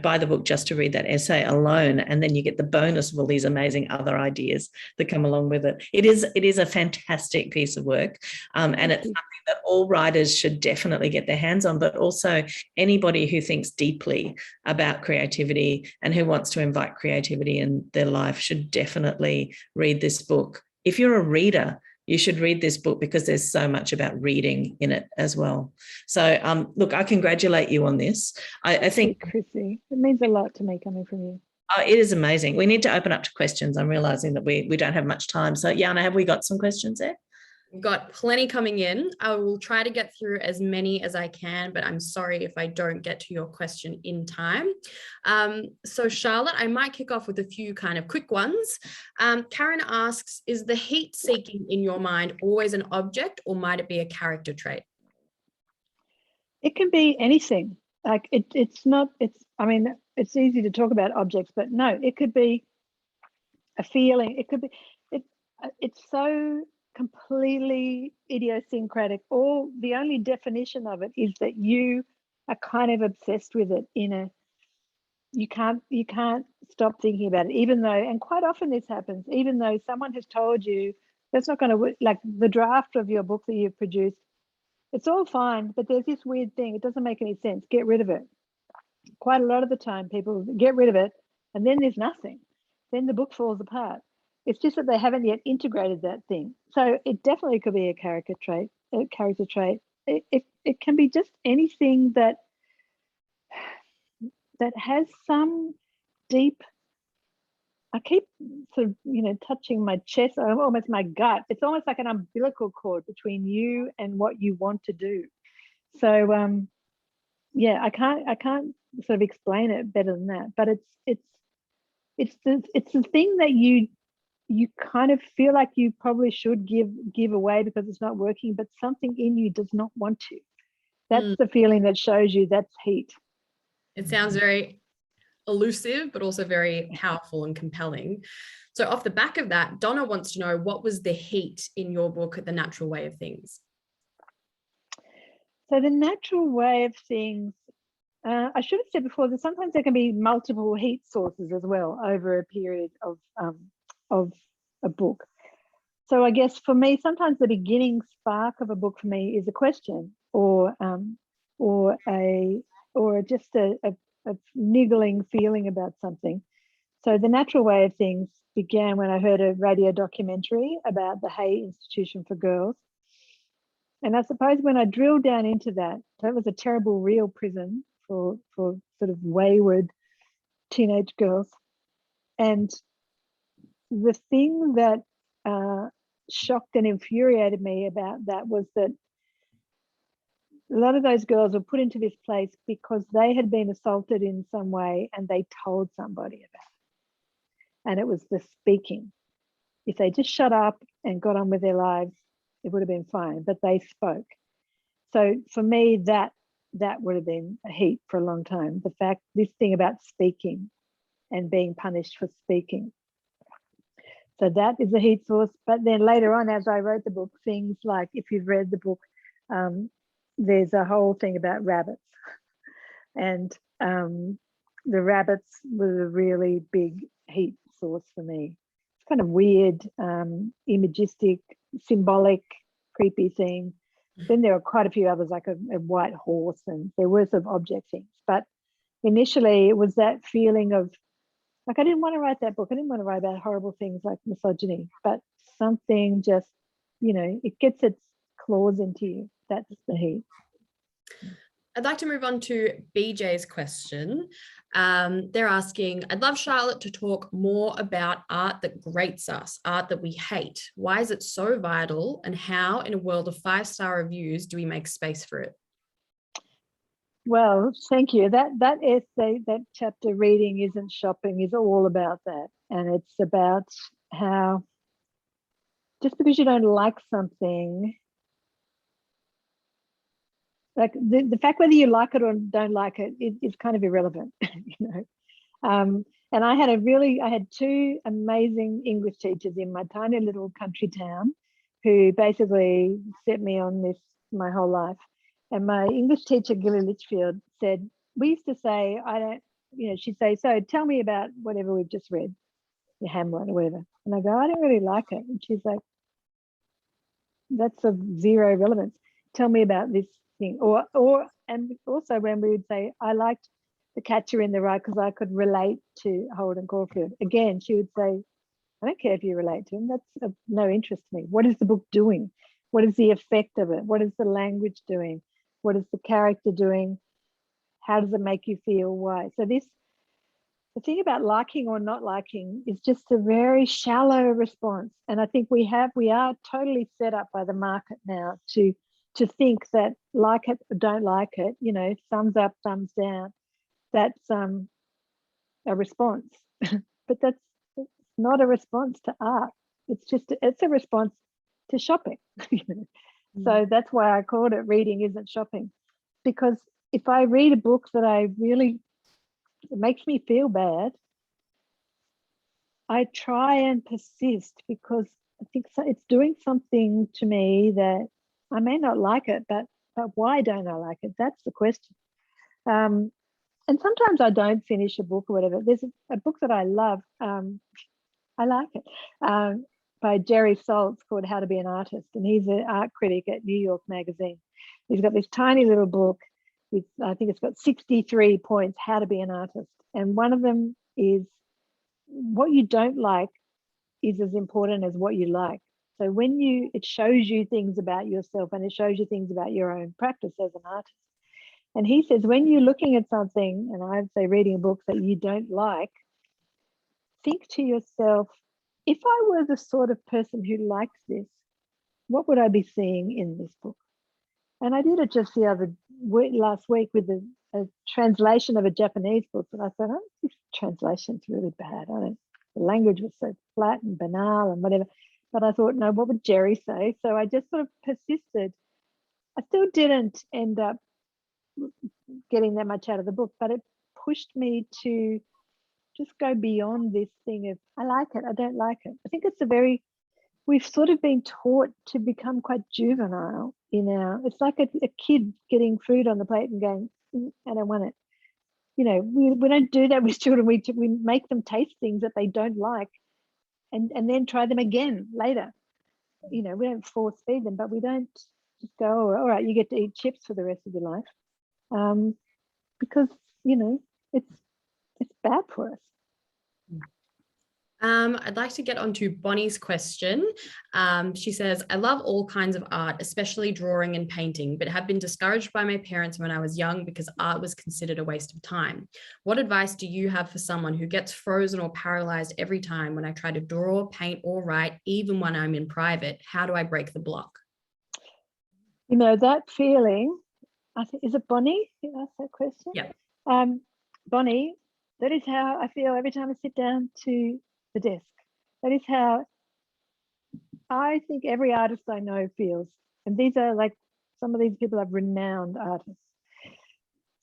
buy the book just to read that essay alone, and then you get the bonus of all these amazing other ideas that come along with it. It is a fantastic piece of work, and it's something that all writers should definitely get their hands on, but also anybody who thinks deeply about creativity and who wants to invite creativity in their life should definitely read this book. If you're a reader, you should read this book because there's so much about reading in it as well. So, look, I congratulate you on this. I think, Krissy, it means a lot to me coming from you. It is amazing. We need to open up to questions. I'm realizing that we don't have much time. So, Jana, have we got some questions there? We've got plenty coming in. I will try to get through as many as I can, but I'm sorry if I don't get to your question in time. So Charlotte, I might kick off with a few kind of quick ones. Karen asks, is the heat seeking in your mind always an object, or might it be a character trait? It can be anything. Like it's easy to talk about objects, but no, it could be a feeling. It could be, it's so completely idiosyncratic. The only definition of it is that you are kind of obsessed with it you can't stop thinking about it, even though, and quite often this happens, even though someone has told you that's not going to work, like the draft of your book that you've produced, it's all fine, but there's this weird thing, it doesn't make any sense, get rid of it. Quite a lot of the time people get rid of it and then there's nothing, then the book falls apart. It's just that they haven't yet integrated that thing. So it definitely could be a character trait. It can be just anything that has some deep, I keep sort of, touching my chest, almost my gut. It's almost like an umbilical cord between you and what you want to do. So I can't sort of explain it better than that. But it's the thing that you kind of feel like you probably should give away because it's not working, but something in you does not want to. That's the feeling that shows you that's heat. It sounds very elusive, but also very powerful and compelling. So off the back of that, Donna wants to know, what was the heat in your book, The Natural Way of Things? So the natural way of things, I should have said before that sometimes there can be multiple heat sources as well over a period of a book. So I guess for me, sometimes the beginning spark of a book for me is a question or just a niggling feeling about something. So The Natural Way of Things began when I heard a radio documentary about the Hay Institution for Girls. And I suppose when I drilled down into that was a terrible real prison for sort of wayward teenage girls. And the thing that shocked and infuriated me about that was that a lot of those girls were put into this place because they had been assaulted in some way and they told somebody about it. And it was the speaking. If they just shut up and got on with their lives, it would have been fine, but they spoke. So for me, that would have been a heat for a long time. The fact, this thing about speaking and being punished for speaking. So that is a heat source. But then later on, as I wrote the book, things like, if you've read the book, there's a whole thing about rabbits. And the rabbits was a really big heat source for me. It's kind of weird, imagistic, symbolic, creepy thing. Then there are quite a few others, like a white horse, and there were sort of object things. But initially it was that feeling of, like, I didn't want to write that book. I didn't want to write about horrible things like misogyny, but something just, you know, it gets its claws into you. That's the heat. I'd like to move on to BJ's question. They're asking, I'd love Charlotte to talk more about art that grates us, art that we hate. Why is it so vital, and how, in a world of 5-star reviews, do we make space for it? Well, thank you. That essay, that chapter, Reading Isn't Shopping, is all about that. And it's about how just because you don't like something, like the fact whether you like it or don't like it is kind of irrelevant, you know. And I had 2 amazing English teachers in my tiny little country town who basically set me on this my whole life. And my English teacher, Gilly Litchfield, said, we used to say, she'd say, so tell me about whatever we've just read, your Hamlet or whatever. And I go, I don't really like it. And she's like, that's of zero relevance. Tell me about this thing. And also when we would say, I liked The Catcher in the Rye because I could relate to Holden Caulfield. Again, she would say, I don't care if you relate to him. That's of no interest to me. What is the book doing? What is the effect of it? What is the language doing? What is the character doing? How does it make you feel? Why? So the thing about liking or not liking is just a very shallow response. And I think we are totally set up by the market now to think that like it or don't like it, you know, thumbs up, thumbs down, that's a response. But that's not a response to art. It's a response to shopping. You know? So that's why I called it Reading Isn't Shopping, because if I read a book that it makes me feel bad, I try and persist, because I think it's doing something to me that I may not like it, but why don't I like it? That's the question. And sometimes I don't finish a book or whatever. There's a book that I love. I like it. By Jerry Saltz, called How to Be an Artist. And he's an art critic at New York Magazine. He's got this tiny little book with, I think it's got 63 points, how to be an artist. And one of them is, what you don't like is as important as what you like. So it shows you things about yourself, and it shows you things about your own practice as an artist. And he says, when you're looking at something, and I'd say reading a book that you don't like, think to yourself, if I were the sort of person who likes this, what would I be seeing in this book? And I did it just last week with a translation of a Japanese book. And I thought, oh, this translation's really bad. The language was so flat and banal and whatever. But I thought, no, what would Jerry say? So I just sort of persisted. I still didn't end up getting that much out of the book, but it pushed me to just go beyond this thing of, I like it, I don't like it. I think we've sort of been taught to become quite juvenile it's like a kid getting food on the plate and going, I don't want it. You know, we don't do that with children. We make them taste things that they don't like and then try them again later. You know, we don't force feed them, but we don't just go, oh, all right, you get to eat chips for the rest of your life. Because, you know, it's bad for us. I'd like to get on to Bonnie's question. She says, I love all kinds of art, especially drawing and painting, but have been discouraged by my parents when I was young because art was considered a waste of time. What advice do you have for someone who gets frozen or paralyzed every time when I try to draw, paint, or write, even when I'm in private? How do I break the block? You know, that feeling, I think, is it Bonnie who asked that question? Yeah. Bonnie, that is how I feel every time I sit down to the desk. That is how I think every artist I know feels, and these are like, some of these people are renowned artists.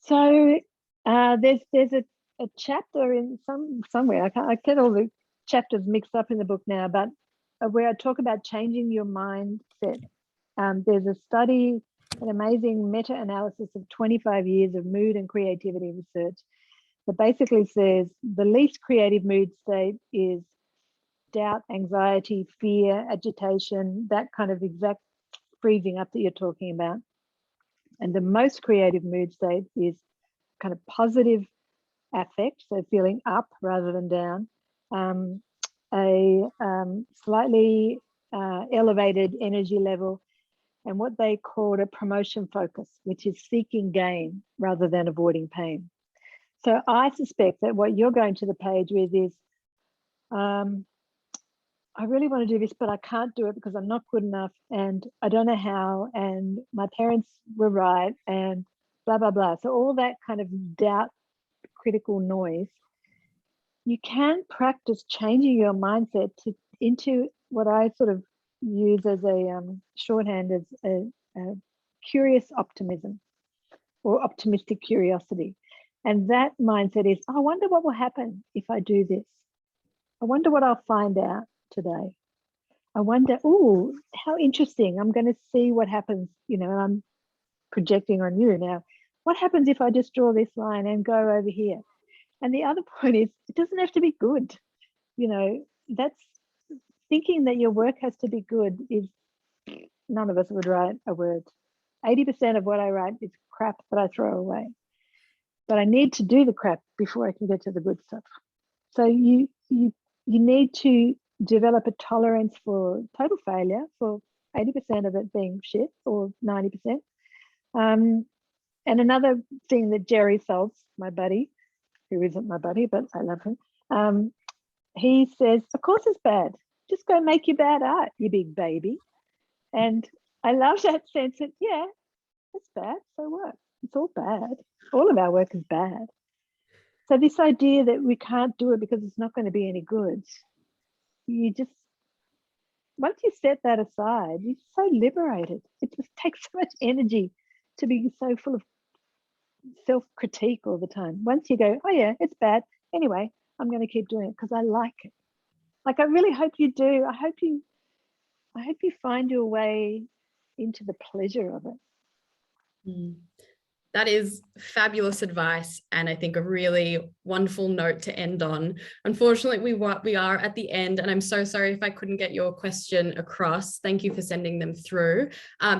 So there's a chapter in somewhere, I get all the chapters mixed up in the book now, but where I talk about changing your mindset. There's a study, an amazing meta-analysis of 25 years of mood and creativity research that basically says the least creative mood state is doubt, anxiety, fear, agitation, that kind of exact freezing up that you're talking about. And the most creative mood state is kind of positive affect, so feeling up rather than down, a slightly elevated energy level, and what they called a promotion focus, which is seeking gain rather than avoiding pain. So I suspect that what you're going to the page with is, I really want to do this, but I can't do it because I'm not good enough and I don't know how, and my parents were right, and blah, blah, blah. So all that kind of doubt, critical noise, you can practice changing your mindset into what I sort of use as a shorthand as a curious optimism or optimistic curiosity. And that mindset is, I wonder what will happen if I do this. I wonder what I'll find out today. I wonder, oh, how interesting. I'm going to see what happens, and I'm projecting on you now. What happens if I just draw this line and go over here? And the other point is, it doesn't have to be good. That's thinking that your work has to be good is, none of us would write a word. 80% of what I write is crap that I throw away. But I need to do the crap before I can get to the good stuff. So you need to develop a tolerance for total failure, for 80% of it being shit or 90%. And another thing that Jerry Saltz, my buddy, who isn't my buddy, but I love him, he says, of course it's bad. Just go make your bad art, you big baby. And I love that sense that, yeah, it's bad, so what? It's all bad. All of our work is bad. So this idea that we can't do it because it's not going to be any good, you just, once you set that aside, you're so liberated. It just takes so much energy to be so full of self-critique all the time. Once you go, oh yeah, it's bad. Anyway, I'm going to keep doing it because I like it. Like, I really hope you do. I hope you find your way into the pleasure of it. That is fabulous advice, and I think a really wonderful note to end on. Unfortunately, we are at the end, and I'm so sorry if I couldn't get your question across. Thank you for sending them through.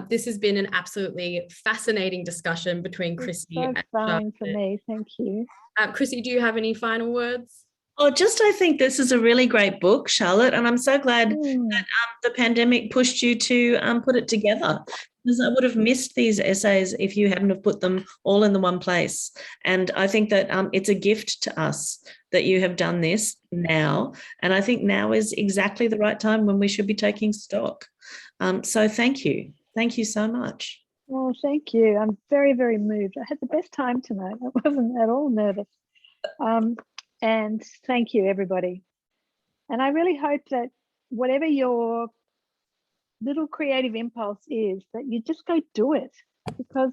This has been an absolutely fascinating discussion between Krissy and fun for me. Thank you. Krissy, do you have any final words? Oh, I think this is a really great book, Charlotte, and I'm so glad that the pandemic pushed you to put it together, because I would have missed these essays if you hadn't have put them all in the one place. And I think that it's a gift to us that you have done this now, and I think now is exactly the right time when we should be taking stock. So thank you. Thank you so much. Well, thank you. I'm very, very moved. I had the best time tonight. I wasn't at all nervous. And thank you, everybody. And I really hope that whatever your little creative impulse is, that you just go do it, because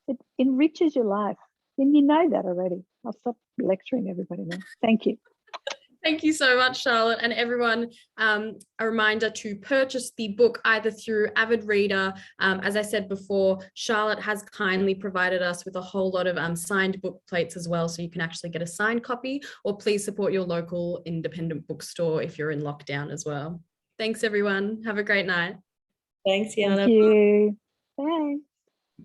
it enriches your life. And you know that already. I'll stop lecturing everybody now. Thank you. Thank you so much, Charlotte. And everyone, a reminder to purchase the book either through Avid Reader. As I said before, Charlotte has kindly provided us with a whole lot of signed book plates as well, so you can actually get a signed copy, or please support your local independent bookstore if you're in lockdown as well. Thanks, everyone. Have a great night. Thanks, Yana. Thank you. Bye.